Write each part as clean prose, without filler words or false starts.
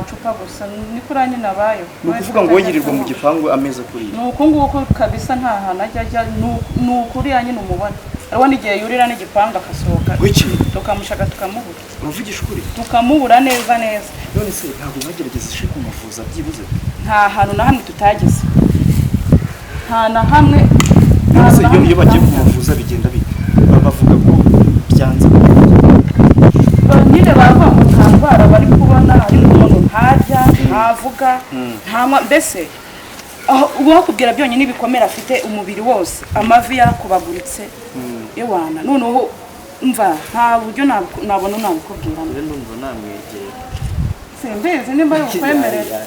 amacupa gusa ni kuranye nabayo nukuvuga ngo yirirwa mu gipangu ameze kuri nuko nguko kabisa nta hana ajya nukuri yanye numubona arwana igihe yurira n'igipanga akasohoka wiki tukamushaka tukamubura uvugisha ukuri tukamubura neza none se ntabwo bagerageza kumuvuza byibuze nta hantu na hamwe tutageze nta na hamwe nase iyo bagiye kumuvuza bigenda bite bavuga ko byanze nyine bava mu ntambara bari kubona hari umuntu ntajya ntavuga mbese ubu kubwira byonyine ibikomera afite umubiri wose amavi yarakubaguritse ewana noneho mva nta buryo nabona nabikubwira ndumva namwegera simbizi nimba ari ukwemerera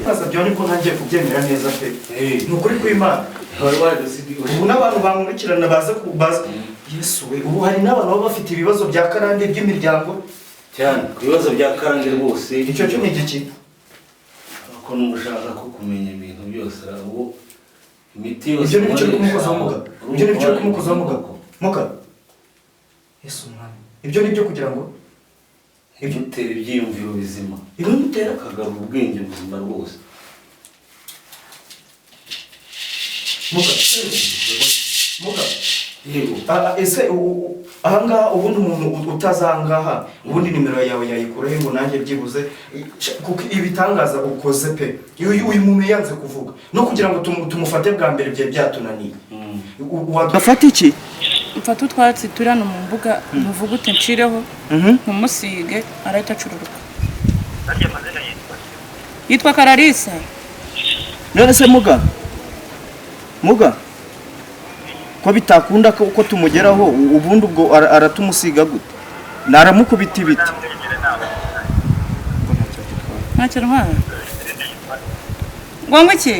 Kaza byone ko ntangiye kubyemera neza pe nukuri kw'Imana ubu n'abantu bamurikirana baza Yesu we ubu hari n'abantu baba bafite ibibazo bya karande by'imiryango cyane ibibazo bya karande rwose icyo cyo ni igiki ko nushaka ko kumenya ibintu byose abo imiti yose ibyo ni byo kumukoza muga Yesu mwana ibyo ni byo kugira ngo ibitera ibyiyumviro bizima ibimutera akagarura ubwenge buzima rwose muga ese ahangaha ubundi umuntu utazangaha ubundi nimero yawe yayikuraho ngo nanjye byibuze kuko ibitangaza ukoze pe uyu muntu yanze kuvuga no kugira ngo tumufate bwa mbere bye byatunaniye wadafata iki mfata utwatsi turi hano mu mbuga muvuga ute nshireho nkumusige arahita acururuka yitwa Kararisa none se muga ko bitakunda ko tumugeraho ubundi ubwo aratumusiga gute naramukubita ibiti ntacyo ntwara ngo iki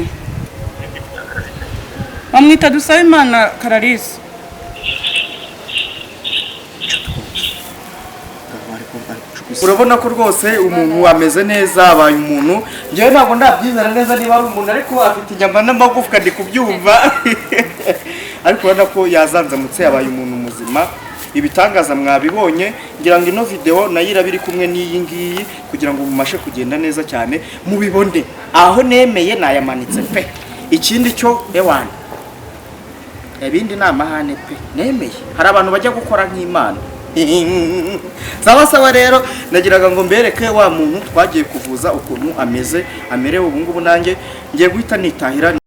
bamwita Dusabimana Kararisa urabona ko rwose umuntu ameze neza abaye umuntu ngewe ntabwo ndabyizera neza niba ari umuntu ariko afite inyama n'amagufwa ndi kubyumva ariko urabona ko yazanzamutse yabaye umuntu muzima ibitangaza mwabibonye ngira ngo ino video nayo irabiri kumwe n'iyi ngiyi kugira ngo mumashe kugenda neza cyane mubibone aho nemeye nayamanitse pe ikindi cyo ewana ibindi namahane pe nemeye hari abantu bajya gukora nk'Imana sawa rero nagiraga ngo mbereke wa muntu twagiye kuvuza ukuntu ameze amerewe ubu ngubu nanjye ngiye guhita nitahira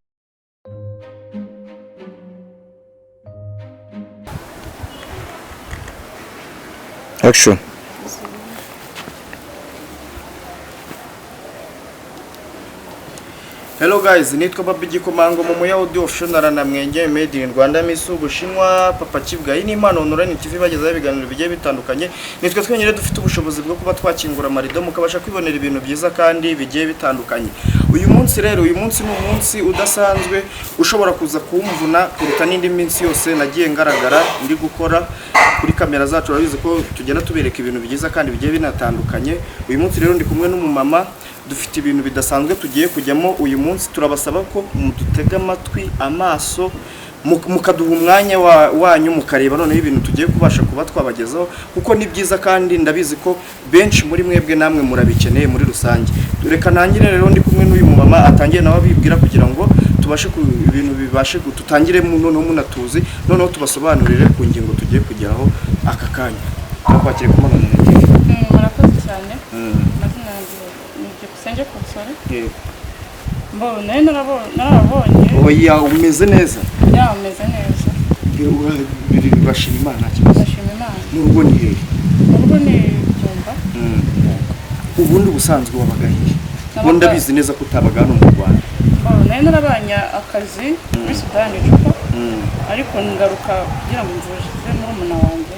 action Hello guys, nitwa Babi Gikomango mu muya audio official na Mwenge made in Rwanda Miss Ubushinwa Papa Kibwa ini Imana Online TV bagezaho ibiganiro bigiye bitandukanye nitwe twenyere dufite ubushobozi bwo kuba twakingura amarido mukabasha kwibonera ibintu byiza kandi bigiye bitandukanye uyu munsi rero uyu munsi ni umunsi udasanzwe ushobora kuza kumvuna kuruta n'indi minsi yose nagiye ngaragara ndi gukora kuri kamera zacu urabizi ko tugenda tubereka ibintu byiza kandi bigiye binatandukanye uyu munsi rero ndi kumwe n'umumama dufite ibintu bidasanzwe tugiye kujyamo uyu munsi turabasaba ko mudutega amatwi amaso mukaduha umwanya wanyu mukareba none ibintu tugiye kubasha kuba twabagezaho kuko ni byiza kandi ndabizi ko benshi muri mwebwe namwe murabikeneye muri rusange reka ntangire rero ndi kumwe n'uyu mumama atangiye nawe abibwira kugira ngo tubashe ibintu bibashe tutangire noneho munatuzi noneho tubasobanurire ku ngingo tugiye kujyaho aka kanya nakwakire ku Mana TV murakoze cyane mazina yanjye Senge Konsole mbona narabonye oya umeze neza yameze neza bashima Imana kibazo bashima Imana n'urugo ni hehe n'urugo ni Byumba ubundi ubusanzwe wabagahiye ngo ndabizi neza ko utabaga hano mu Rwanda mbona narabanye akazi muri Sudani Juba ariko ngaruka kugira ngo mvuje murumuna wanjye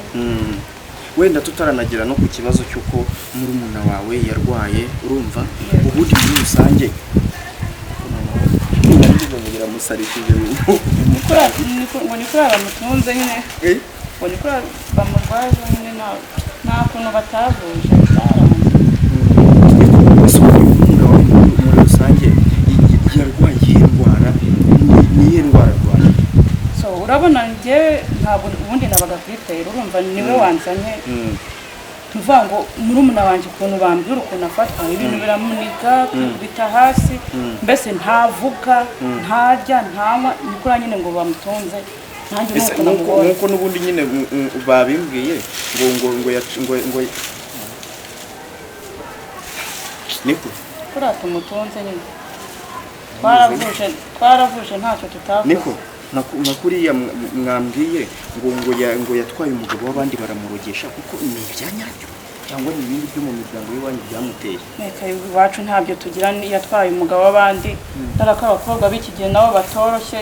wenda tutaranagira no ku kibazo cyuko murumuna wawe yarwaye urumva ubundi muri rusange ngira musarikije ngo nikora bamutunze nyine ngo nikora bamurwaje nyine nta kuntu batavuje muri rusange yarwaye indwara ni indwara arwaye urabona njye ntabwo ubundi nabaga kuri tayiro urumva niwe wanzanye tuvuga ngo murumuna wanjye ukuntu bambwira ukuntu afatwa ibintu biramuniga bita hasi mbese ntavuga ntarya ntanywa nikora nyine ngo bamutonze nanjye nuko n'ubundi nyine babimbwiye ngo niko kuriya tumutonze nyine twaravuje ntacyo tutavuze niko nakuriya mwambwiye ngo yatwaye umugabo w'abandi baramurogesha kuko ni ibyanyabyo cyangwa ni ibindi byo mu miryango y'iwanyu byamuteye reka iwacu ntabyo tugira yatwaye umugabo w'abandi dore ko abakobwa b'iki gihe nabo batoroshye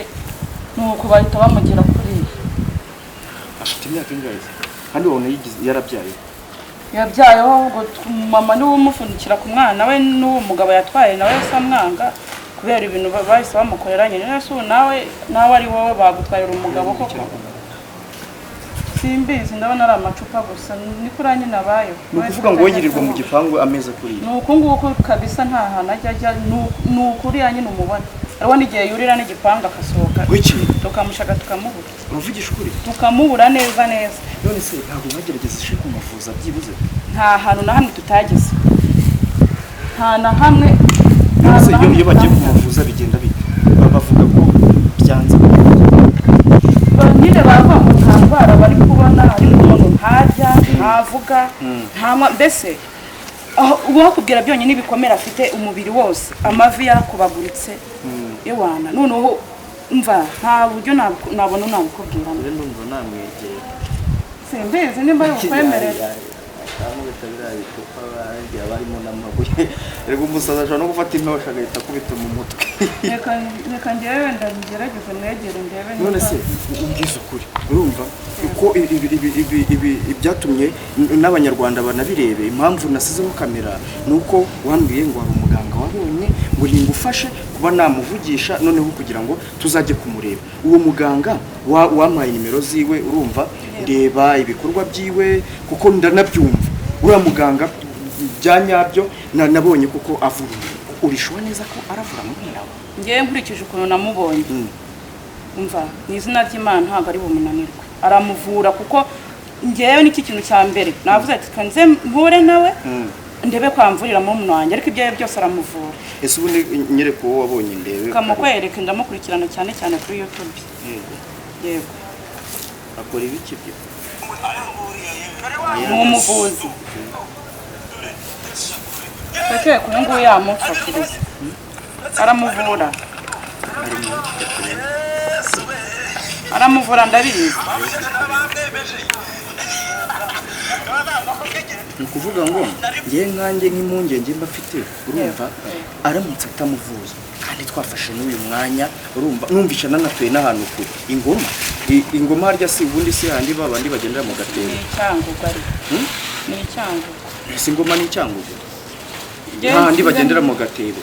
nuko bahita bamugira kuriya afite imyaka ingahe kandi ubona yarabyaye yabyayeho ahubwo mama niwe umufunikira ku mwana we n'uwo mugabo yatwaye nawe yasa amwanga kubera ibintu bahise bamukorera nyine nese ubu nawe ari wowe bagutwarira umugabo koko simbizi ndabona ari amacupa gusa ni kuri nyine abayo ni ukuvuga ngo yirirwa mu gipangu ameze kuri ni uku nguku kabisa nta hantu ajya ni ukuriya nyine umubona urabona igihe yurira n'igipangu akasohoka tukamushaka tukamubura uravugisha ukuri tukamubura neza neza none se ntabwo mwagerageje kumuvuza byibuze nta hantu na hamwe tutageze nta na hamwe iyo bagiye kumuvuza bigenda bite bavuga ko byanze nyine bavuga ngo nta ndwara bari kubona ariko umuntu ntarya ntavuga ntanywa mbese uwakubwira byonyine ibikomere afite umubiri wose amavi yarakubaguritse iwana noneho mva nta buryo nabona nabikubwira ndumva namwegera simbizi nimba ari ukwemerera barimo n'amabuye rego umusaza ashobora no gufata intosho agahita akubita mu mutwe reka njyewe wenda ngerageze mwegere ndebe none se umbwiza ukuri urumva uko ibyatumye n'abanyarwanda banabirebe impamvu nasizeho kamera ni uko wambwiye ngo hari umuganga wabonye ngo ningufashe kuba namuvugisha noneho kugira ngo tuzajye kumureba uwo muganga wampaye nimero ziwe urumva ndeba ibikorwa byiwe kuko ndanabyumva uriya muganga byanyabyo nabonye kuko avura ubishoboye neza ko aravura mubwira ngewe nkurikije ukuntu namubonye umva ni izina ry'Imana ntabwo ari bumunanirwe aramuvura kuko ngewe n'iki kintu cya mbere navuze ati kanze mpure nawe ndebe kwamvurira mu mwana wanjye ariko ibyo byose aramuvura ese ubundi nyereko wowe wabonye ndebe kamukwereka ndamukurikirana cyane cyane kuri YouTube yego akora ibiki byo ni umuvuzi Pekee kuri ngo yamufashiriza aramuvura ndabizi ni ukuvuga ngo ngewe nkanjye nk'impungenge mba mfite urumva aramutse atamuvuza kandi twafashe n'uyu mwanya urumva numvisha nanatuye n'ahantu kure ingoma harya si ubundi si handi babandi bagendera mu gatebo ni icyangugu ari ni icyangugu si ingoma ni icyangugu handi bagendera mu gatebo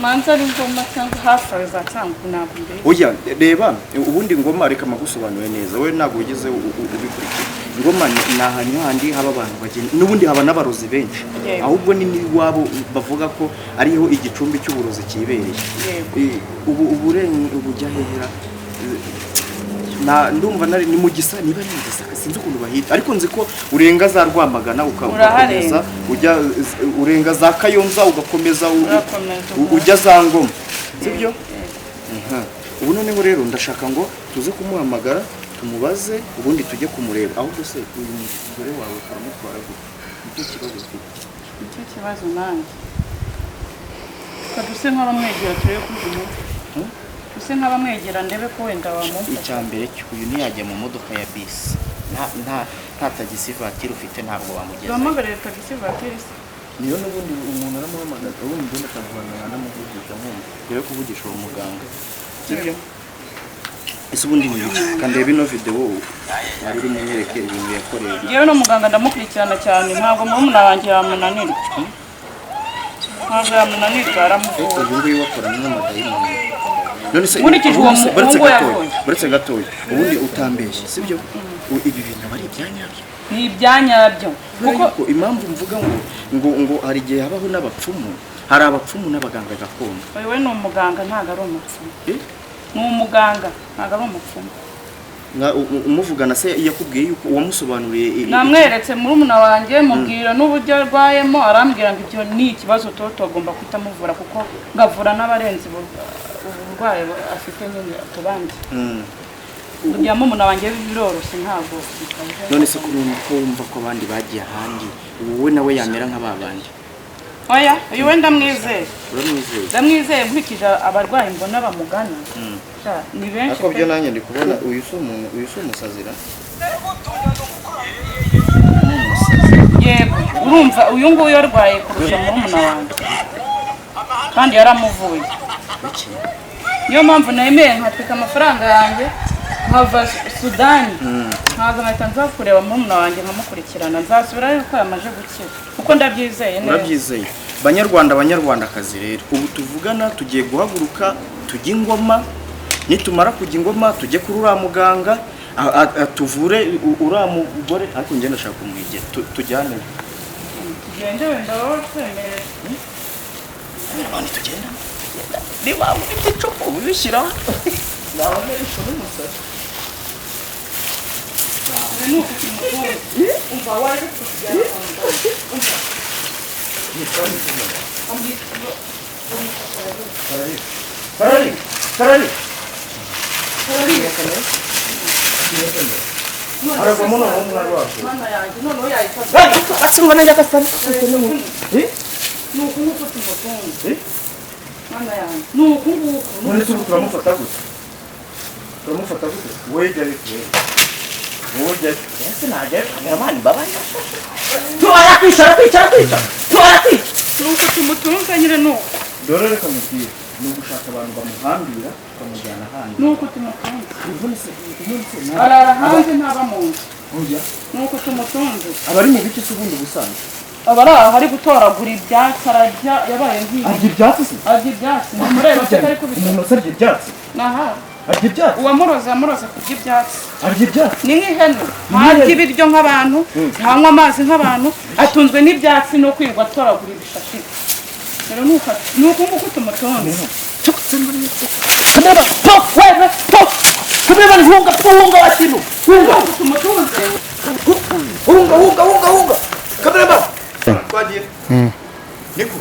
manza ari ngoma cyangwa hafi za cyangugu ntabwo mbere oya reba ubundi ngoma reka magusobanure neza we ntabwo ugize ubikurikira ingoma ni ahantu handi haba abantu bagenda n'ubundi haba n'abarozi benshi ahubwo ni n'iwabo bavuga ko ariho igicumbi cy'uburozi kibereye ubujya hehera ndumva ni mu gisa niba ni Gisaka sinzi ukuntu bahita ariko nzi ko urenga za Rwamagana ugakomeza ujya urenga za Kayonza ugakomeza ujya za Ngoma sibyo ubu noneho rero ndashaka ngo tuze kumuhamagara tumubaze ubundi tujye kumureba ahubwo se uyu mugore wawe karamutwara gute nicyo kibazo nanjye kaduse nk'abamwegera turebe kujumu use nk'abamwegera ndebe ko wenda wamufasha icyambere uyu ntiyajya mu modoka ya bisi nta tagisi vatiri ufite ntabwo wamugeza bamagarira tagisi vatiri niyo n'ubundi umuntu aramuhamagara ubundi ubundi akavana anamuvugisha nk'umuntu mbere yo kuvugisha uwo muganga sibyo ese ubundi ni iki kandi reba ino video wari uri munyereke ibintu yakoreye yewe no muganga ndamukurikirana cyane ntabwo murumuna wanjye yamunanirwa ntabwo yamunanirwa aramuvura ubu ngubu wakora n'amadayimoni none se baretse gatoya ubundi utambeshye sibyo ibi bintu bari ibyanyabyo ni ibyanyabyo kuko impamvu mvuga ngo hari igihe habaho n'abapfumu hari abapfumu n'abaganga gakondo wewe ni umuganga ntabwo ari umupfumu ni umuganga ntabwo ari umupfumu umuvugana se yakubwiye yuko wamusobanuriye namweretse murumuna wanjye mubwira n'uburyo arwayemo arambwira ngo ibyo ni ikibazo toto agomba kutamuvura kuko ngavura n'abarenze uburwayi afite nyine tubandi burya murumuna wanjye biroroshye ntabwo none se kumva ko abandi bagiye ahandi wowe nawe yamera nk'ababandi oya uyu wenda mwizeye uramwizeye ndamwizeye nkurikije abarwayi mbona bamugana ni benshi ariko byo nanjye ndi kubona uyu si umusazira yego urumva uyu nguyu yarwaye kurusha murumuna wanjye kandi yaramuvuye niyo mpamvu nemeye nkatwika amafaranga yanjye nkava Sudani nkaza nkahita nza kureba murumuna wanjye nkamukurikirana nzasubirayo uko yamaze gukira kuko ndabyizeye neza urabyizeye banyarwandakazi rero ubu tuvugana tugiye guhaguruka tujya ingoma nitumara kujya ingoma tujye kuri uriya muganga atuvure uriya mugore ariko njye ndashaka kumwigera tujyane tugende wenda wowe twemerere none tugenda niba ufite icupa ubishyiraho nawe nishobora umusatsi nuko kimukunze umva waje kutujyana umva Karari. Aragamo no mwana wako. Mama yanjye noneho yayifata. Asimba najya kasana. Nuko nuko tumutunze. Mama yanjye. Nuko nguko. None turamufata gute? Turamufata gute? Weje ariko. Weje. Ese naje. Ngamani baba. Tuara kwicara. Tuara kwicara. Nuko tumutunze nyine nuko. Dore reka mubwire. Nugushaka abantu bamuhambira bakamujyana handi. Nuko tumutunze. Arara hanze ntaba mu nzu. Oya. Nuko tumutunze. Abari mu bice s'ubundi busanzwe. Abara hari gutoragura ibyatsi arajya yabaye nk'iyi. Arya ibyatsi se? Arya ibyatsi. Mureba se ari kubita. Umuntu usarya ibyatsi. Naha. Arya ibyatsi. Uwamuroza kurya ibyatsi. Arya ibyatsi. Ni nk'ihene. Ntarya ibiryo nk'abantu, ntanywa amazi nk'abantu, atunzwe n'ibyatsi no kwirwa atoragura ibishashi. Rero nuko nguko tumutunze. Kamera, kamera hunga watinu. Hunga Tumutunze. hunga. Kamera ba. Twagiye. Niko.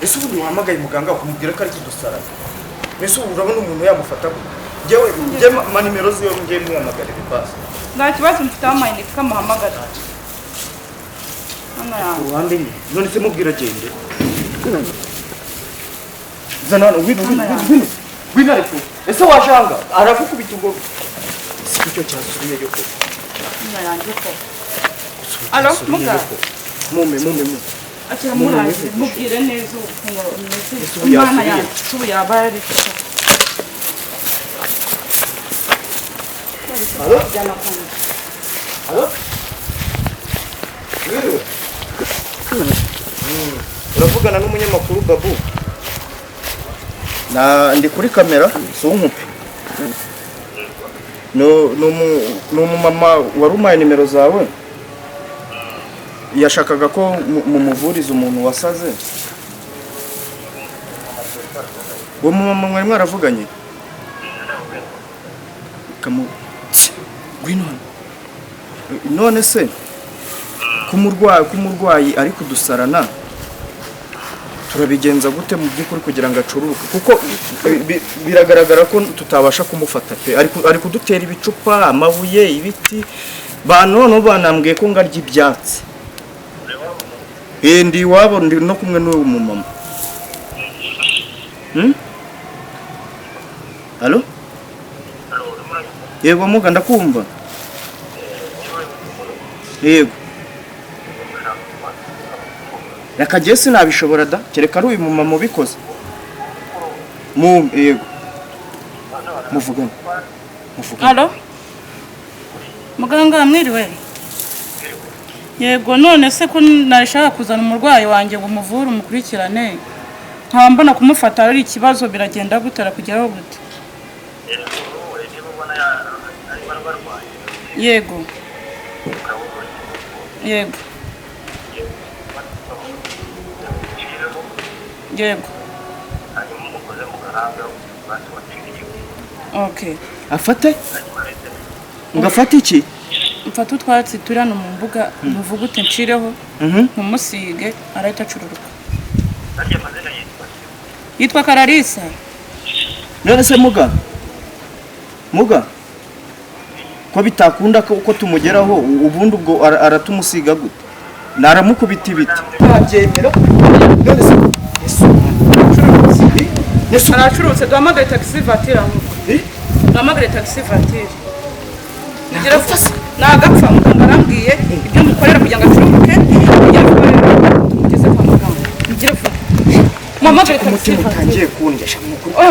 Ese ubu wahamagaye muganga ukamubwira ko ari kudusara. Ese urabona umuntu yamufata gute? Njye manimero ziyo njye muhamagara bipasa. Nta kibazo mfite amayinite kamuhamagara. Hano yawe. Uwande ni. None se mubwira gende. Zanana wino ariko. Ese washanga arakukubita ngo sicyo cyasubiye yo ko. Hano yanjye ko. Alo, muga. Mume. Akira murazi mubwire neza ukuntu umwana yanjye ubu yaba yari. Alo? Alo? Uravugana n'umunyamakuru Babu? Ndi kuri kamera, si unkupe. Ni umumama warumaye nimero zawe. Yashakaga ko mumuvuriza umuntu wasaze. Uwo mumama mwari mwaravuganye? None se kumurwayi ari kudusarana turabigenza gute mu by'ukuri kugira ngo acururuke kuko biragaragara ko tutabasha kumufata pe ari kudutera ibicupa amabuye ibiti none banambwiye ko ngarya ibyatsi ndi iwabo ndi no kumwe n'uwo mumama Alo? Yego muga ndakumva. Yego. Reka je sinabishobora da kereka ari uyu mumama ubikoze. Yego. Muvugana. Alo? Muganga mwiriwe? Yego none se ko narishaka kuzana umurwayi wanjye ngo muvure umukurikirane. Nkaba mbona kumufata ari ikibazo biragenda gutera kujyaho gute? Yego. Yego. Yego. Okay. Afate? ngafata iki mfata utwatsi turi hano mu mbuga muvugute nshireho nkumusige arahita acururuka. Yitwa Kararisa. none se muga ko bitakunda ko tumugeraho ubundi ubwo aratumusiga gute naramukubita ibiti ntabyemera none se Yesu aracurutse duhamagare taxi voiture duhamagare taxi voiture ngira fasa nagapfa muganga arambwiye ibyo mukorera kugira ngo acururuke kugira ngo tumugeze kwa muganga ngira vuba muhamagare taxi voiture mutangiye kundesha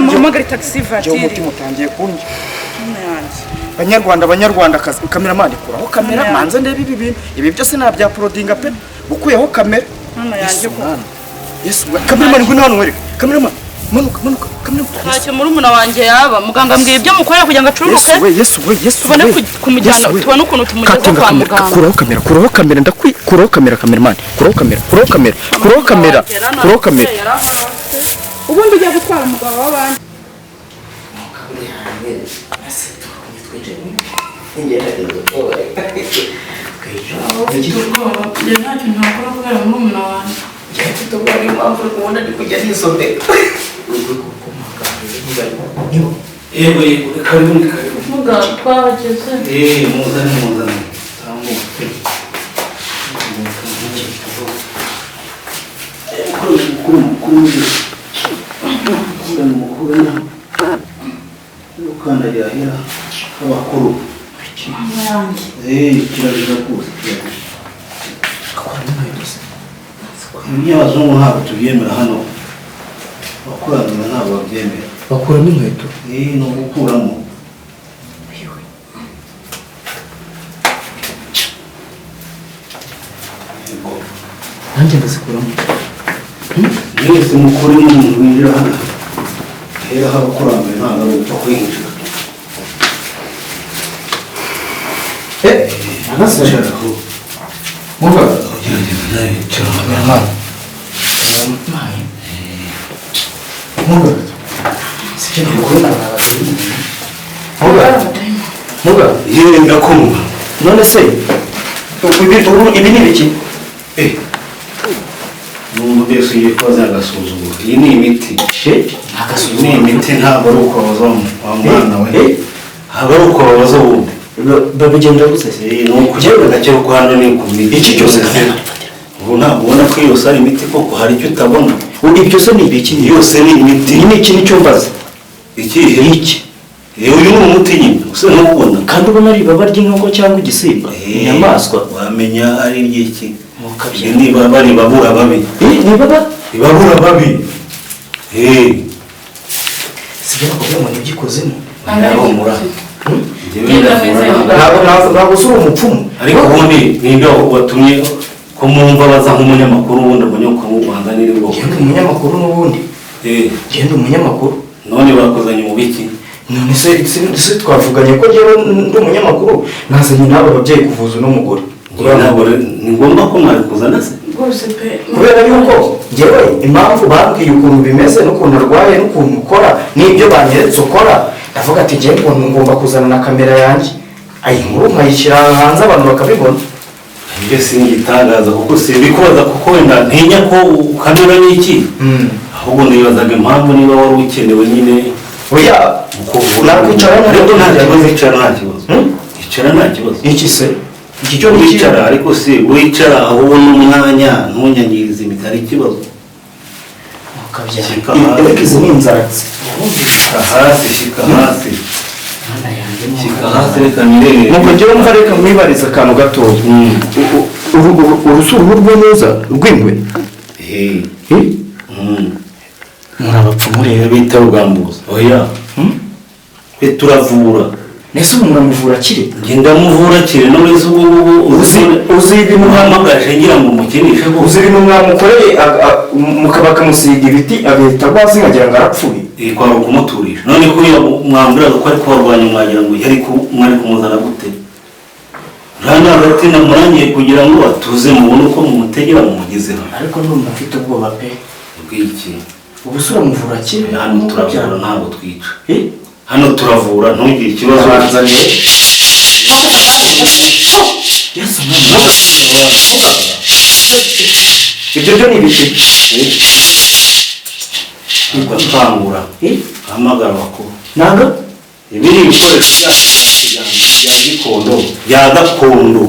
muhamagare taxi voiture mutangiye kundesha Banyarwandakazi kameramani kuraho kamera manze ndebe ibi byose nta bya prodinga pe bukuyeho kamera mama yanjye ko Yesu kameramani ngwino hano wereka kameramani manuka kameramani ntacyo muri umuna wanjye yaba muganga ambwiye ibyo mukorera kugira ngo acururuke Yesu tubone kumujyana tubone ukuntu tumugeza kwa muganga kuraho kamera kuraho kamera kameramani kuraho kamera ubundi ujya gutwara umugabo w'abandi kirazira rwose abazungu ntabwo tubyemera hano abakurambere ntabwo babyemera bakuramo inkweto ni ugukuramo nanjye ndazikuramo mwese mukore n'umuntu winjira hano hera aho abakurambere ntabwo ari upfa kwinjira Agasajaraho. Muga. Muga. Yewe ndakumva. None se ibi ni biki? Numva byose ugiye kubaza agasuzuguro. Iyi ni imiti. Ni imiti ntabwo ari ukubaza wa mwana we. Ntabwo ari ukubaza wundi. babigenda gusa ni ukugenda gake ko hano ni ku miti iki cyose ubu ntabwo ubona ko yose ari imiti koko hari icyo utabona ibyo se ni ibiki yose ni imiti ni iki nicyo mbaza iki uyu ni umuti nyine usa n'ubona kandi ubona ari ibaba ry'inkoko cyangwa igisimba inyamaswa wamenya ari iry'iki niba bari babura babi ibabura babi sibyo bakubwira ngo n'iby'ikozemo naho mura ntabwo usura umupfumu ariko ubundi ninde watumye ko mwumva baza nk'umunyamakuru ubundi umunyamakuru mu Rwanda ni rwo genda umunyamakuru n'ubundi genda umunyamakuru none bakozanye mu biki none se twavuganye ko njyewe ndi umunyamakuru nazanye n'abo babyeyi kuvuza uno mugore ni ngombwa ko mwari kuzana se kubera yuko njyewe impamvu bambwiye ukuntu bimeze n'ukuntu arwaye n'ukuntu ukora n'ibyo banyeretse ukora ndavuga ati njyewe ngomba kuzana na kamera yanjye ayi nkuru nkayishyira hanze abantu bakabibona ibyo singitangaza kuko simbikubaza kuko wenda ntinya ko kamera ni iki ahubwo nibazaga impamvu niba wari ukenewe nyine oya nakwicara ariko nta kibazo icara nta kibazo iki se iki cyo wicara ariko si wicara aho ubona umwanya ntunyangirize imiti ari ikibazo reka izi ni inzaratsi shika hasi reka nirebe nuko njyewe mva reka mwibariza akantu gatoya uruhu rw'ineza rw'ingwe muri abapfumu rero bita rugambuza oya twe turavura nese ubu muramuvura akiri ngenda muvura akiri none se ubu uzi ibintu muhamagaje ngira ngo mukinishe uzi ibintu mwamukoreye bakamusiga ibiti agahita rwasi nkagira ngo arapfuye kwari ukumuturisha none ko mwambwiraga ko ari kubarwanya mwagira ngo yari mwari kumuzana gute rana hagati na murangiye kugira ngo atuze mubone uko mumutegera mumugezeho ariko ndumva afite ubwoba pe bw'iki ubu se uramuvura akiri hano turavura ntabwo twica hano turavura ntugire ikibazo banzaniye Yesu mwana ibyo byo ni ibiki gukangura hamagara bakuru ntabwo ibiri ibikoresho bya gikondo bya gakondo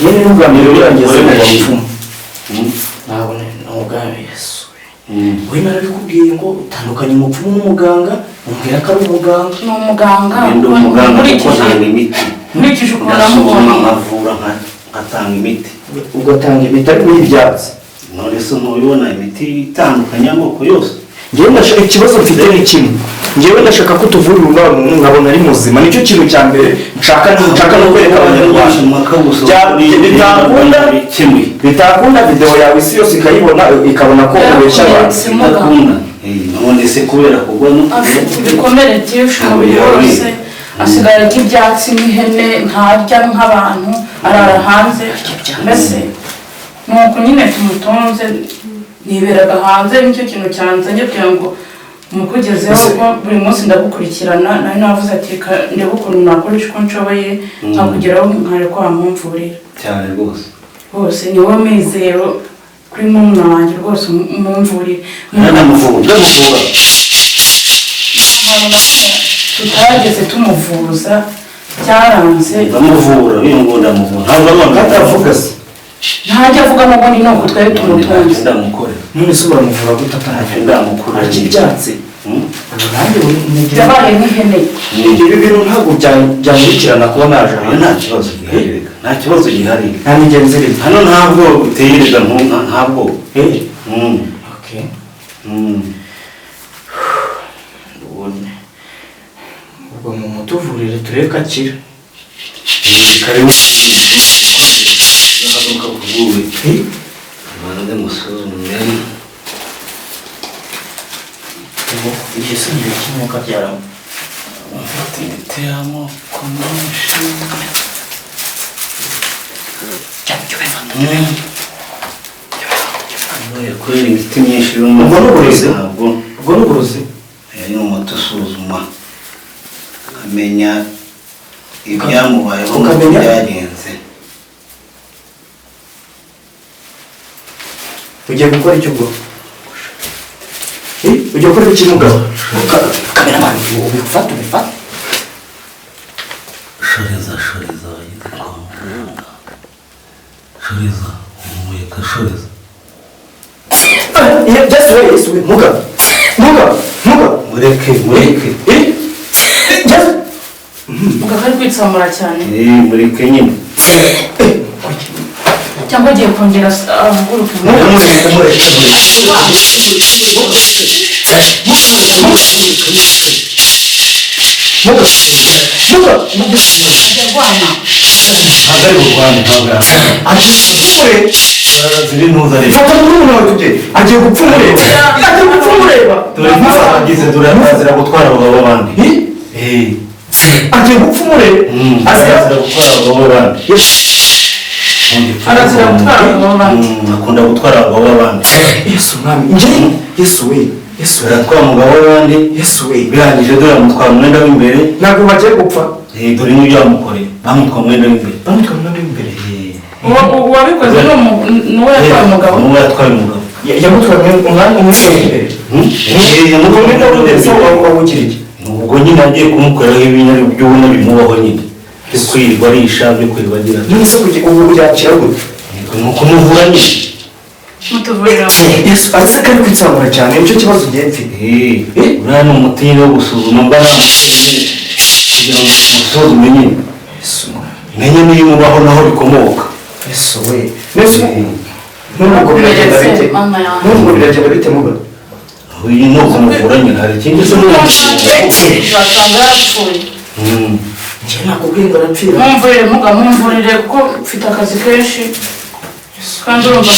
yewe n'ubwambere birangeze mu bapfumu nabone n'ubwami Yesu we narabikubwiye ngo utandukanye umupfumu n'umuganga umbwira ko ari umuganga ni umuganga ndi umuganga kuko ntanga imiti nkurikije ukuntu ndasuzuma namubonye nkavura ngatanga imiti ugatanga imiti ariko y'ibyatsi none se ntubibona imiti itandukanye y'amoko yose ngewe ndashaka ikibazo mfite ni kimwe ngewe ndashaka ko tuvura uyu muntu nkabona ari muzima nicyo kintu cya mbere nshaka no kwereka abanyarwanda bitakunda video yawe isi yose ikayibona ikabona ko ubeshya abantu none se kubera kugwa ibikomere byinshi umubiri wose asigaye arya ibyatsi n'ihene ntarya nk'abantu arara hanze mbese nuko nyine tumutunze niberaga hanze nicyo kintu cyanzanye kugira ngo umukugezeho ko buri munsi ndagukurikirana nari navuze ati ndebe ukuntu nakoresha uko nshoboye nkakugeraho nkareka wamumvurira cyane rwose rwose ni wowe mizero kuri murumuna wanjye rwose umumvurire ndamuvura tutageze tumuvuza byaranze ndamuvura bingo ndamuvura ntabwo atavuga se ntajya avuga n'ubundi ni uko twari tumutunze ndamukorera none se uramuvura gute atarajya ndamukorera arya ibyatsi nanjye yabaye nk'ihene ibi bintu ntabwo byankurikirana kuba naje nta kibazo gihari nta kibazo gihari nta n'ingenzi iri hano ntabwo uteyereza ntabwo okay ubwo mu mutuvurire turebe ko akira karibu uzahaguruka kuvuwe banze musuzume ibyo si ibyo kimwuka byaramo ufite imiti y'amoko menshi kubera imiti myinshi ubwo n'uburozi ntabwo ubwo n'uburozi ni umuti usuzuma ukamenya ibyamubayeho n'uko byagenze ugiye gukora icyo ubwo ugiye gukora iki mugabo kameramani ubifata shoreza wagize kwa muganga shoreza umuyeka shoreza just wait mugabo mureke just mugabo ari kwitsamura cyane mureke nyine cyangwa agiye kongera ahaguruka agiye gupfa umureba turazira gutwara abagabo b'abandi agiye gupfa umureba azira gutwara abagabo b'abandi arazira gutwara abagabo b'abandi akunda gutwara abagabo b'abandi yesu mwami njye yesu we aratwara umugabo w'abandi yesu we birangije dore amutwara umwenda w'imbere ntabwo bagiye gupfa dore n'ibyo bamukoreye bamutwara umwenda w'imbere w'imbere uwabikoze n'uwo yatwaye umugabo n'uwo yatwaye umugabo yamutwaye umwenda w'imbere umwenda w'imbere se wawugira iki ubwo nyine agiye kumukoreraho ibintu byo ubona bimubaho nyine byo kwirirwa arisha byo kwirirwa agira none se ubu byakira gute ni ukumuvura nyine mutuvurira yesu arase kari kwitsamura cyane nicyo kibazo ugiye mfite uriya ni umuti nyine wo gusuzuma mba namusuzume kugira ngo musuzume nyine menye n'ibimubaho naho bikomoka yesu we yesu n'ubwo biragenda bite mugabo uyu ni ukumuvura nyine hari ikindi se basanga yarapfuye njye nakubwiye ngo arapfira mumvurire mumvurire kuko mfite akazi kenshi kandi urumva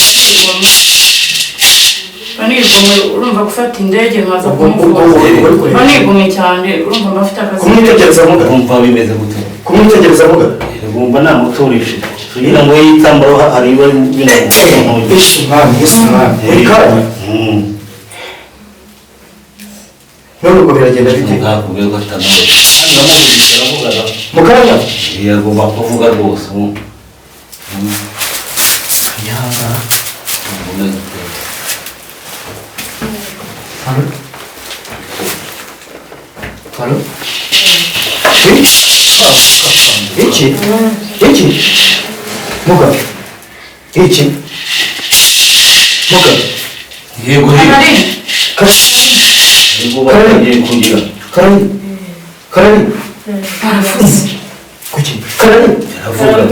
banigomwe urumva gufata indege nkaza kumuvura banigomwe cyane urumva bafite akazi kumwitegereza mugabo wumva bimeze gute kumwitegereza mugabo wumva namuturishije kugira ngo yitambaho hari ibari bino yesu mwami none ubwo biragenda bite Nakubwiye ko atanamwe ndamuvugisha aravugana mukanya yagomba kuvuga rwose nyanga umeze halo halo iki muga iki muga yego Karari yego bagiye kugira karari baravuze kuki karari aravuga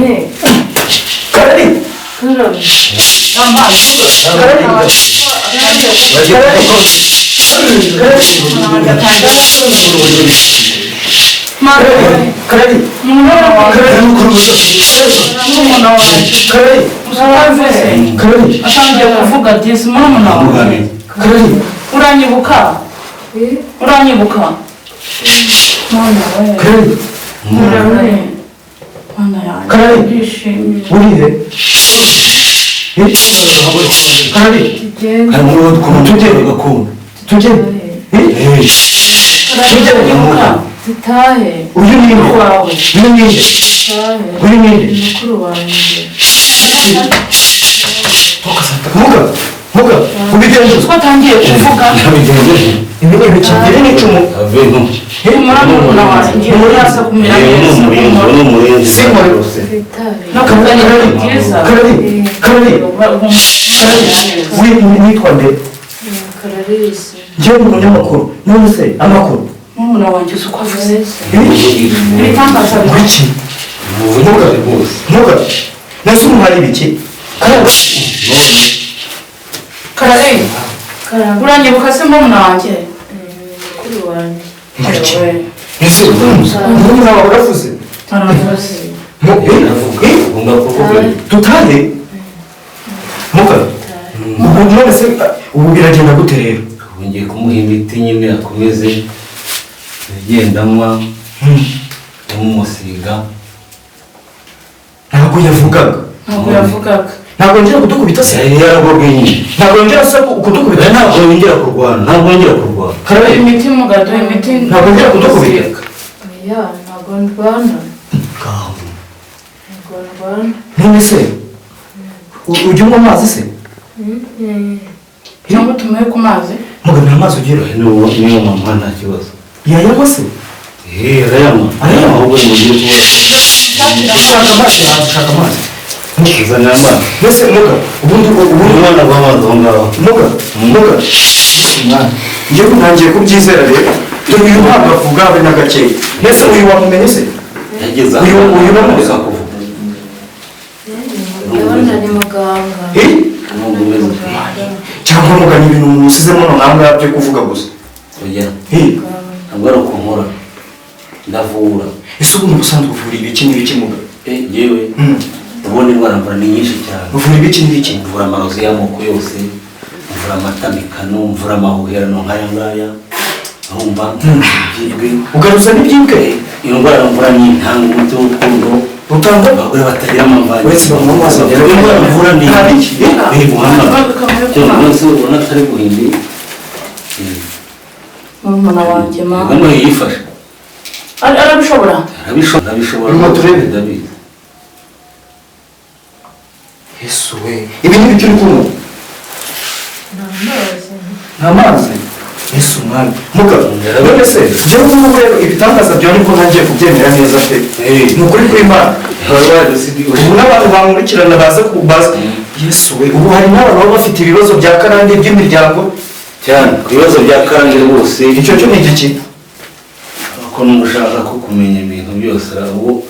karari atangiye kuvuga ati ese murumuna wawe uranyibuka mwana we mwana yanjye ndishimye urihe karari harimo kumutugera gakondo tujye uranyibuka Zitahe. uyu ninde wawe uyu ninde Zitahe. uyu ninde Mukuru wanjye. muga ubigenze ko atangiye kuvuga ibi ni ibiki iri ni icumu murumuna wanjye uraza kumera neza Zitahe. no kuganira ni byiza karari witwa nde Kararisi. njyewe ni umunyamakuru none se amakuru murumuna wanjye uzi uko avuze ibiki ibitangaza ibiki muga nase ubu hari ibiki karare Karame. uranyibuka se murumuna wanjye Mukuru wanjye. ibiki ese murumuna wawe uravuze aravuze tutahe muga ubu none se ubu biragenda gute rero ngiye kumuha imiti nyine akomeze agenda anywa amumusiga ntabwo yavugaga ntabwo yongera kudukubita se yarababwiye ntabwo yongera se kudukubita ntabwo yongera kurwana karare imiti mugado imiti ntabwo yongera kudukubita Oya, ntabwo ndwana. Ntabwo ndwana. none se ujya unywa amazi se cyangwa tumuhe ku mazi muga nta mazi ugira niyo mama nta kibazo yayanywa se arayanywa ahubwo mugiye ushaka amazi ushaka amazi kuzanira amazi mbese muga ubundi umwana w'amazi aho ngaho muga njyewe ntangiye kubyizera rero dore uyu ntabwo avuga habe na gakeya mbese uyu wamumenye se yageze uyu bamureka kuvuga Ndabona ni muganga. cyangwa mugana ibintu musizemo ntabwo byo kuvuga gusa oya ntabwo ari uko nkora ndavura ese ubundi ubusanzwe uvura ibiki n'ibiki muga yewe ubundi indwara mvura ni nyinshi cyane uvura ibiki n'ibiki mvura amarozi y'amoko yose mvura amatamikano mvura amahuherano nk'aya ngaya urumva ibyibwe ugaruza n'ibyibwe indwara mvura ni intanga umuti w'urukundo utanga abagore batagira amavanye wese bamuha amazi indwara mvura ni muhammad cyangwa umunsi ubona atari guhimbi murumuna wanjye ma hano yifashe arabishobora arabishobora Urimo turebe. David yesu we ibi ni ibiki uri kunywa nta mazi yesu mwami muga none se njyewe ubu rero ibitangaza byawe nibwo ntangiye kubyemera neza pe ni ukuri kw'imana ubu n'abantu bankurikirana baza yesu we ubu hari n'abantu baba bafite ibibazo bya karande by'imiryango cyane ku bibazo bya karande rwose icyo cyo ni igiki ko n'ushaka ko kumenya ibintu byose ubu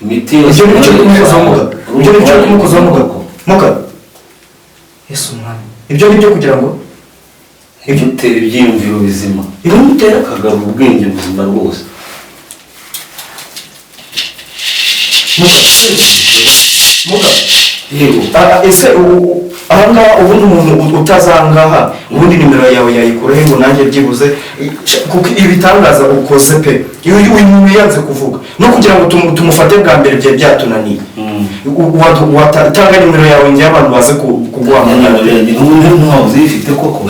imiti yose ibyo ni cyo kumukozaho muga ibyo ni cyo kumukozaho muga yesu mwami ibyo ni byo kugira ngo ibyo utera ibyiyumviro bizima ibimutera akagarura ubwenge buzima rwose muga yego ese ahangaha ubundi umuntu utazangaha ubundi nimero yawe yayikuraho ngo nanjye byibuze kuko ibitangaza ukoze pe uyu muntu yanze kuvuga no kugira ngo tumufate bwa mbere byari byatunaniye watanga nimero yawe njye abantu baze kuguhamagara umuntu ntawe uzifite koko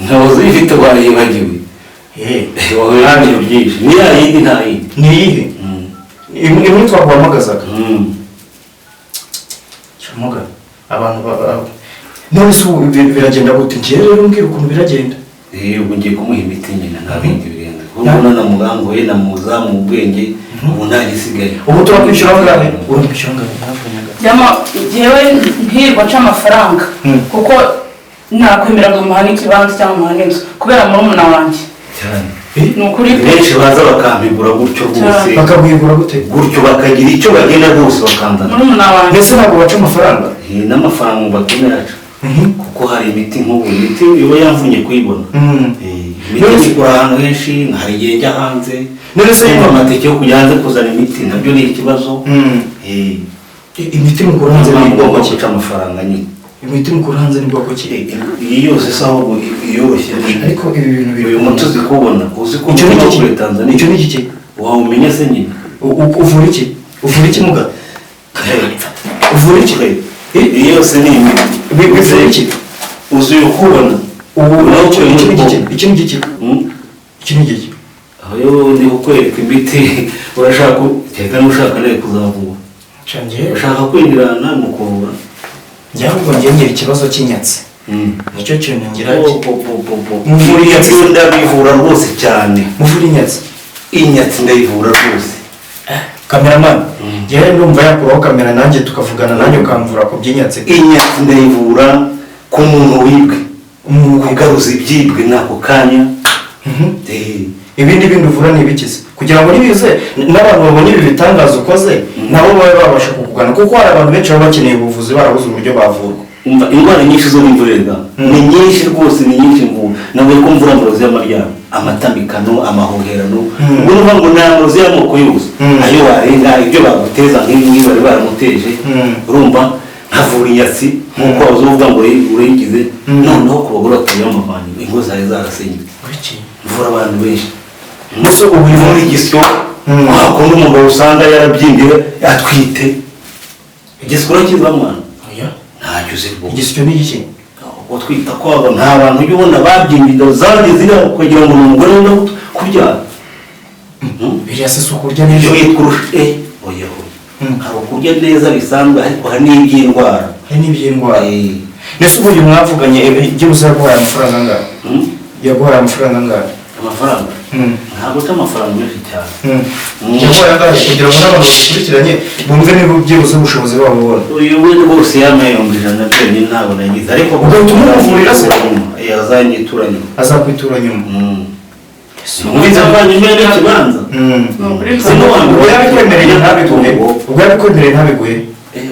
ntabuze ifite warayibagiwe wahuye byinshi ni ya yindi nta yindi ni iyihe imwe twaguhamagazaga cyamuga abantu none se ubu biragenda gute njye rero mbwira ukuntu biragenda ubu ngiye kumuha imiti nyine nta bindi birenze ubona na muganga we namuza mu bwenge ubu nta gisigaye ubu turakwishyura angahe Jama jewe nkirwa c'amafaranga kuko nakwemera nkamuha n'ikibanza cyangwa nkamuha n'inzu kubera murumuna wanjye cyane nukuri benshi baza bakampigura gutyo rwose bakabwigura gute gutyo bakagira icyo bagenda rwose bakanzana murumuna wanjye mbese ntabwo baca amafaranga n'amafaranga bakenera kuko hari imiti nk'ubu imiti iba yamvunye kuyibona imiti igura ahantu henshi hari igihe njya hanze niba amatike yo kujya hanze kuzana imiti nabyo ni ikibazo imiti mukuru hanze ni bwoko ki guca amafaranga nyine imiti mukuru hanze ni bwoko ki iyi yose se ahubwo iyoroshye ariko ibi bintu biri uyu muti uzi kubona uzi ko icyo ni iki muri Tanzania icyo ni iki wawumenya se nyine uvura iki muga uvura iki iyi yose ni imiti bivura iki uzi uyu kubona ubu iki ni iki aho ndi kukwereka imiti urashaka cyeka n'ushaka nawe kuzavura ushaka kwinjirana mu kuvura njya ahubwo ngira ikibazo cy'inyatsi nicyo kintu ngira muri inyatsi ndabivura rwose cyane muvura inyatsi ndayivura rwose kameramani njyewe ndumva yakuraho kamera nanjye tukavugana nanjye ukamvura ku by'inyatsi inyatsi ndayivura ku muntu wibwe kugaruza ibyibwe n'ako kanya ibindi uvura ni ibikize kugira ngo nibize n'abantu babonye ibi bitangaza ukoze nabo babe babasha kukugana kuko hari abantu benshi baba bakeneye ubuvuzi barabuze uburyo bavurwa indwara nyinshi zo n'imvurerwa ni nyinshi rwose ni nyinshi mvura navuye ko mvura amorozi y'amaryamo amatamikano amahoherano ubwo nuvuga ngo ni amorozi y'amoko yose ayo warenga ibyo baguteza nk'ibi bari baramuteje urumva nkavura inyatsi nk'uko wazuvuga ngo urayigize noneho ku bagore batuyeho amavanyi ingo zari zarasenyutse mvura abantu benshi muso ubu muri igisyo wakunda umugabo usanga yarabyimbye atwite igisyo urakiza mwana ntacyo uzi rwose igisyo ni iki utwita kwabo nta bantu ujya ubona babyimbye inda zandi ziriho kugira ngo umugore wenda kubyara biriya se si ukurya neza oya hari ukurya neza bisanzwe ariko hari n'iby'indwara mbese ubu uyu mwavuganye byibuze yaguhaye amafaranga angahe yaguhaye amafaranga angahe amafaranga ntabwo uta amafaranga menshi cyane yaguhaye angahe kugira ngo n'abantu bakurikiranye bumve niba byibuze ubushobozi babo bubona uyu we rwose yambaye 100 byonyine ntabwo nagize ariko ugahita umuvurira se azanyitura nyuma azakwitura nyuma mubiza mvanye imbere n'ikibanza ubwo yabikwemereye ntabiguhe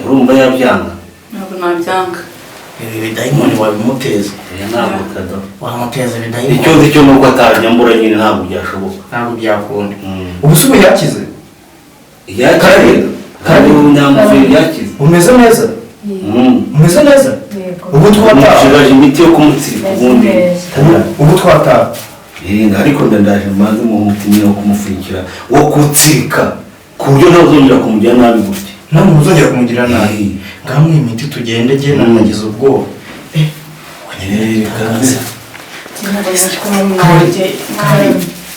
urumva yabyanga ntabwo nabyanga ibidayimoni wabimuteza ntabwo kada wamuteza ibidayimoni icyo nzi cyo nuko atajyambura nyine ntabwo byashoboka ntabwo byakunda ubu se ubu yakize kandi ubunyamuviri yakize umeze neza umeze neza ubu twataha ushigaje imiti yo kumutsirika ubundi ubu twataha ariko ndaje maze mu mutima wo kumufurikira wo kutsirika ku buryo ntazongera kumugira nabi gutya nta muntu uzongera kumugira nabi ngamwe imiti tugende genda nagize ubwoba kaze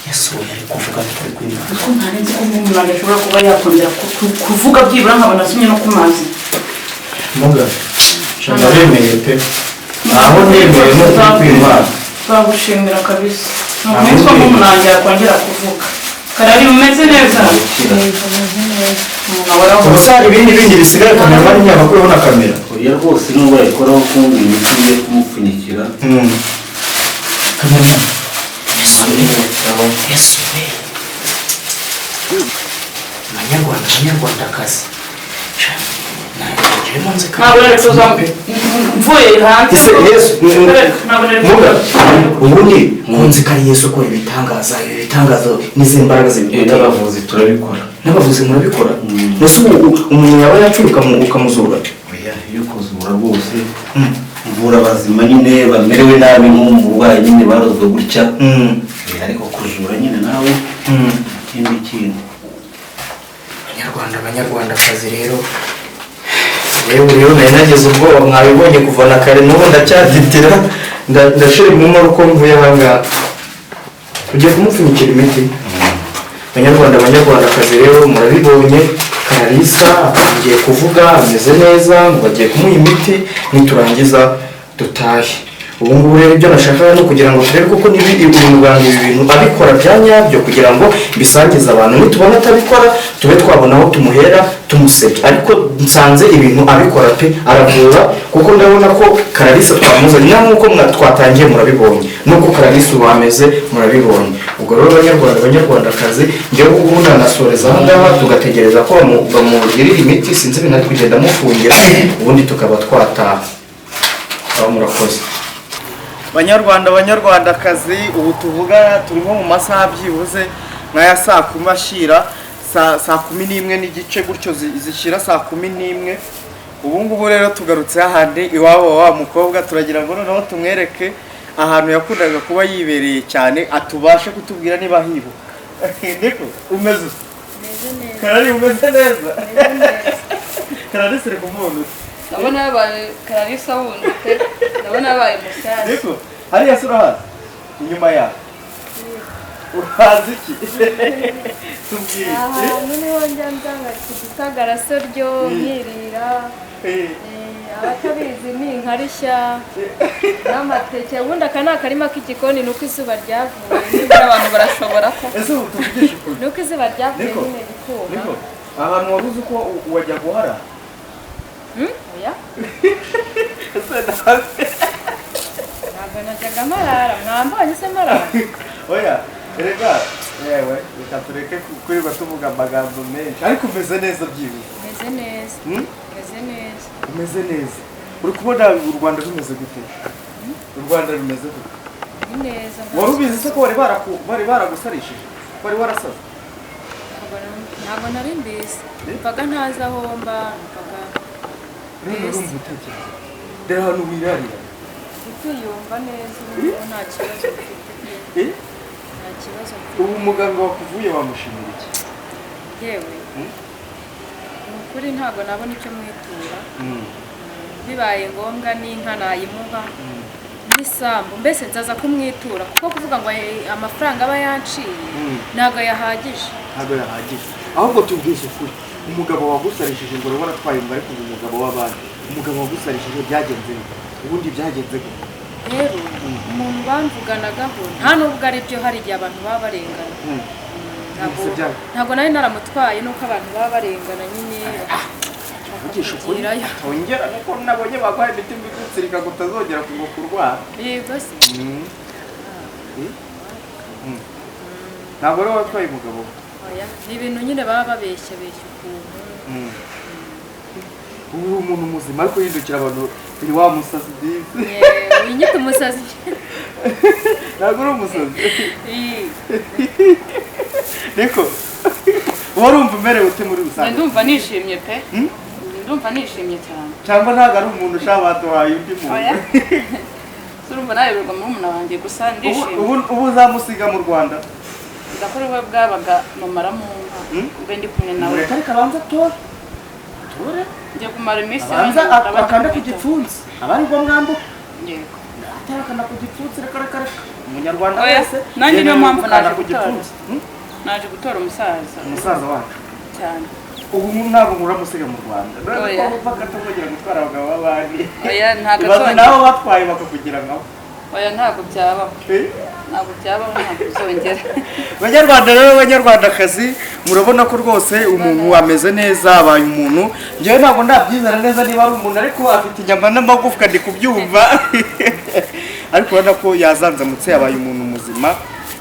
yesu yari kuvuga kuri kwina kuko ntarenze ko umuntu ashobora kuba yakongera kuvuga byibura nkabona asomye no ku mazi muga shaka remeye pe aho nemeye no kwimana bagushimira kabisa nubwo umuntu angira kongera kuvuga karari umeze neza ubusa ibindi bisigaye kamera bari nyabakuru ubona kamera oya rwose n'ubwo yakuraho kumva imiti yo kumupfunyikira kamera abanyarwandakazi ntabwo rero tuza mvuye hanze ubundi kunzi kari Yesu ko ibitangaza n'izi mbaraga zibitera n'abavuzi turabikora n'abavuzi murabikora mbese umuntu yaba yacuruka ukamuzura oya iyo kuzura rwose mvura abazima nyine bamerewe nabi nk'umurwayi nyine barozwe gutya ariko kuzura nyine nawe ikindi kintu abanyarwandakazi rero nari nagize ubwoba mwabibonye kuva na kare n'ubu ndacyaditira ndashira mu ruko mvuye ahangaha tugiye kumupfunyikira imiti. Abanyarwandakazi rero murabibonye, Clarissa atangiye kuvuga ameze neza, ngo bagiye kumuha imiti niturangiza dutahe. Ubu ngubu rero ibyo nashakaga no kugira ngo turebe kuko uyu muganga ibi bintu abikora bya nyabyo kugira ngo bisangize abantu, nitubona atabikora tube twabona aho tumuhera tumusebye, ariko nsanze ibintu abikora pe, aravura kuko ndabona ko Clarissa twamuzanye nk'uko twatangiye murabibonye, nuko Clarissa ubu ameze murabibonye. Ubwo rero abanyarwandakazi njyewe ubu nanasoreza aha ngaha tugategereza ko bamugirira imiti, sinzi ibintu ari kugenda amufungira ubundi tukaba twataha. Aho murakoze. Banyarwandakazi, ubu tuvuga turimo mu masaha byibuze nk'aya saa 10 ashira saa 11 n'igice gutyo zishira saa 11. Ubu ngubu rero tugarutse ahandi iwabo wa mukobwa, turagira ngo noneho tumwereke ahantu yakundaga kuba yibereye cyane, atubashe kutubwira niba hibo. Niko umeze neza. Karari umeze neza. Clarissa reka umuntu. Ndabona yabaye Clarissa wundi pe, ndabona yabaye mushyashya. Niko hariya sura hasi inyuma ya urazi iki? Tubwire. Noneho njya nzanga Gisagara Soryo nkirira, abatabizi ni inkarishya n'amateke. Ubundi aka ni akarima k'igikoni, nuko izuba ryavuye nibura abantu barashobora ko Ese ubu tuvugisha ukuri? nuko izuba ryavuye nyine rikuma. Niko ahantu wabuze uko wajya guhara? Oya, Ese nawe ntabwo najyaga marara, mwambonye se marara? oya erega yewe reka tureke kwirirwa tuvuga amagambo menshi, ariko umeze neza byibuze. Meze neza, meze neza. Umeze neza. Uri kubona u Rwanda rumeze gute? U Rwanda rumeze gute? Ni neza. Wari ubizi se ko bari baragusarishije? Wari warasaze? Ntabwo nari mbizi, mpaka ntazi aho mba, mpaka Rero urumva utagira. Dore hano wirarira. kwiyumva neza, ubu nta kibazo mfite. Nta kibazo mfite. Ubu muganga wakuvuye wamushimira iki? Yewe, ni ukuri ntabwo nabona icyo mwitura. Bibaye ngombwa n'inka nayimuha n'isambu, mbese nzaza kumwitura kuko kuvuga ngo amafaranga aba yanciye ntabwo yahagije. Ntabwo yahagije. Ahubwo tubwise ukuri. Umugabo wagusarishije ngo urabona twaye ngo ariko umugabo w'abandi. Umugabo wagusarishije byagenze bite? Ubundi byagenze gute? Rero umuntu bamvuganagaho nta nubwo ari byo, hari igihe abantu baba barengana. Ntabwo nari naramutwaye nuko abantu baba barengana nyine Ugisha ukuri wongera nuko nabonye bagwaye imiti mbigutsirika gutazongera kurwara. Yego se. Ntabwo rero watwaye umugabo? Oya, ni ibintu nyine baba babeshya ukuntu. Ubu umuntu muzima ariko yindukira abantu uri wa musazi dizi. Winyita umusazi. Ntabwo uri umusazi. Niko warumva umerewe ute muri rusange? Ndumva nishimye pe. Ndumva nishimye cyane. Cyangwa ntabwo ari umuntu ushaka baduhaye undi muntu? Oya. Surumva nayoberwa muri umuntu wanjye gusa ndishimye. Ubu uzamusiga mu Rwanda? Ndakora ubwo bwabaga mumara mu nka. Ube ndi kumwe nawe. Reka kabanza tora. Tore? Ngiye kumara iminsi Abanza akanda ku gipfunsi. Abari bwo mwambuka. Yego. Atakana ku gipfunsi reka. Umunyarwanda Oya, wese. nanjye niyo mpamvu naje ku gutora. gipfunsi. Naje gutora umusaza. Umusaza wacu. Cyane. Ubu ntabwo muramusiga mu Rwanda. Oya. Bakatongera gutwara abagabo b'abandi. Oya, ntabwo Baza azongera. nabo batwaye bakakugira nkaho. Oya, ntabwo byabaho. Ntabwo byabaho, ntabwo uzongera. Banyarwanda rero, banyarwandakazi, murabona ko rwose umuntu ameze neza, abaye umuntu. Njyewe ntabwo ndabyizera neza niba ari umuntu, ariko afite inyama n'amagufwa ndi kubyumva. Ariko urabona ko yazanzamutse, yabaye umuntu muzima.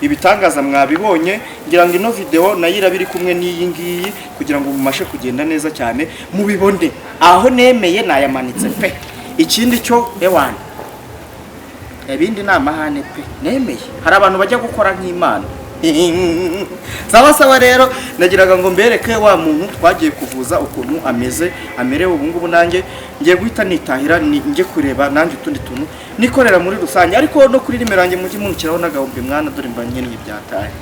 Ibitangaza mwabibonye, ngira ngo ino video nayo irabiri kumwe n'iyi ngiyi kugira ngo mumashe kugenda neza cyane mubibone. Aho nemeye nayamanitse pe. Ikindi cyo ewana, ibindi ni amahane pe, nemeye. Hari abantu bajya gukora nk'Imana. Sawa rero, nagiraga ngo mbereke wa muntu twagiye kuvuza ukuntu ameze, amerewe ubu ngubu. Nanjye ngiye guhita nitahira, ngiye kureba nanjye utundi tuntu nikorera muri rusange, ariko no kuri nimero yanjye mujye munukiraho n'agahumbi mwana, dore mba nkeneye byataye.